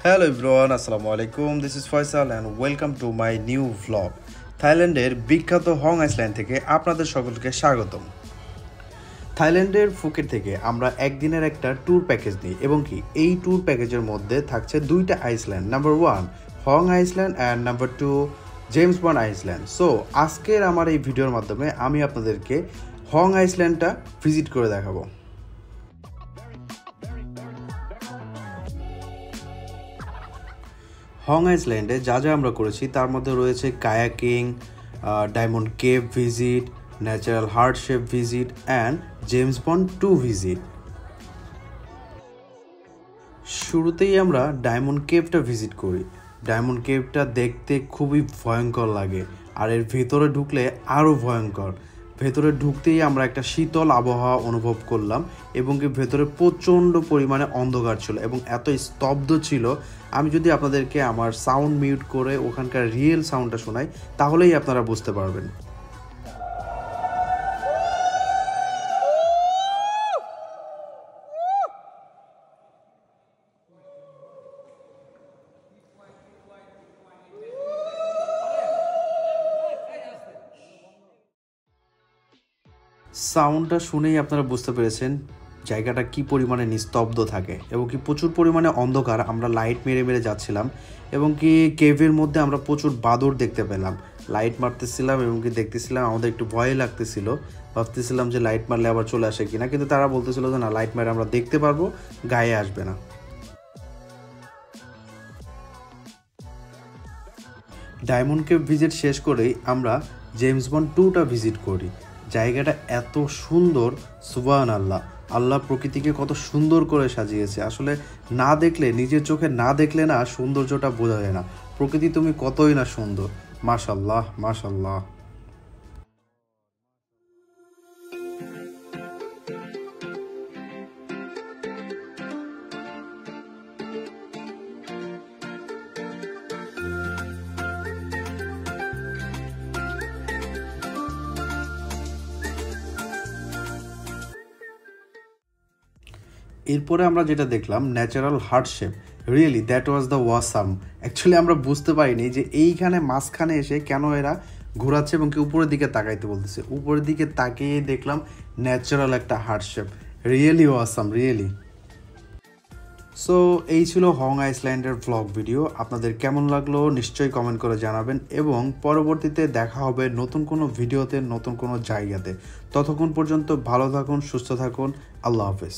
Hello everyone, Assalamu alaikum. This is Faisal and welcome to my new vlog. থাইল্যান্ডের বিখ্যাত Hong island থেকে আপনাদের সকলকে স্বাগতম। থাইল্যান্ডের ফুকেট থেকে আমরা একদিনের একটা ট্যুর প্যাকেজ নিই এবং কি এই ট্যুর প্যাকেজের মধ্যে থাকছে দুইটা island, number 1 Hong island and number 2 James bond island. So আজকের আমার এই ভিডিওর মাধ্যমে আমি আপনাদেরকে হং আইল্যান্ডটা ভিজিট করে দেখাবো। হং আইল্যান্ডে যা যা আমরা করেছি তার মধ্যে রয়েছে kayaking, diamond cave visit, natural heart shape visit and James Bond 2 visit. শুরুতেই আমরা ডায়মন্ড কেভটা ভিজিট করি। ডায়মন্ড কেভটা দেখতে খুবই ভয়ঙ্কর লাগে আর এর ভেতরে ঢুকলে আরও ভয়ঙ্কর। ভেতরে ঢুকতেই আমরা একটা শীতল আবহাওয়া অনুভব করলাম এবং কি ভেতরে প্রচণ্ড পরিমাণে অন্ধকার ছিল এবং এত স্তব্ধ ছিল। আমি যদি আপনাদেরকে আমার সাউন্ড মিউট করে ওখানকার রিয়েল সাউন্ডটা শোনাই তাহলেই আপনারা বুঝতে পারবেন। সাউন্ডটা শুনেই আপনারা বুঝতে পেরেছেন জায়গাটা কি পরিমাণে নিস্তব্ধ থাকে এবং কি প্রচুর পরিমাণে অন্ধকার। আমরা লাইট মেরে মেরে যাচ্ছিলাম এবং কি কেভের মধ্যে আমরা প্রচুর বাদর দেখতে পেলাম। লাইট মারতেছিলাম এবং কি দেখতেছিলাম, আমাদের একটু ভয় লাগতেছিল, ভাবতেছিলাম যে লাইট মারলে আবার চলে আসে কিনা, কিন্তু তারা বলতেছিল যে না, লাইট মারে আমরা দেখতে পারবো, গায়ে আসবে না। ডায়মন্ড কেভ ভিজিট শেষ করেই আমরা জেমস বন্ড 2টা ভিজিট করি। জায়গাটা এত সুন্দর, সুবহানাল্লাহ। আল্লাহ প্রকৃতিকে কত সুন্দর করে সাজিয়েছে। আসলে না দেখলে, নিজের চোখে না দেখলে না সৌন্দর্যটা বোঝা যায় না। প্রকৃতি তুমি কতই না সুন্দর, মাশাআল্লাহ মাশাআল্লাহ। এরপরে আমরা যেটা দেখলাম natural heart shape, really that was the awesome. Actually আমরা বুঝতে পারিনি যে এইখানে মাঝখানে এসে কেন এরা ঘোরাচ্ছে এবং কি উপরের দিকে তাকাইতে বলতেছে। উপরের দিকে তাকিয়ে দেখলাম ন্যাচারাল একটা heart shape, really awesome, really. So এই ছিল হং আইল্যান্ডের ভ্লগ ভিডিও। আপনাদের কেমন লাগলো নিশ্চয়ই কমেন্ট করে জানাবেন এবং পরবর্তীতে দেখা হবে নতুন কোনো ভিডিওতে, নতুন কোনো জায়গাতে। ততক্ষণ পর্যন্ত ভালো থাকুন, সুস্থ থাকুন, আল্লাহ হাফেজ।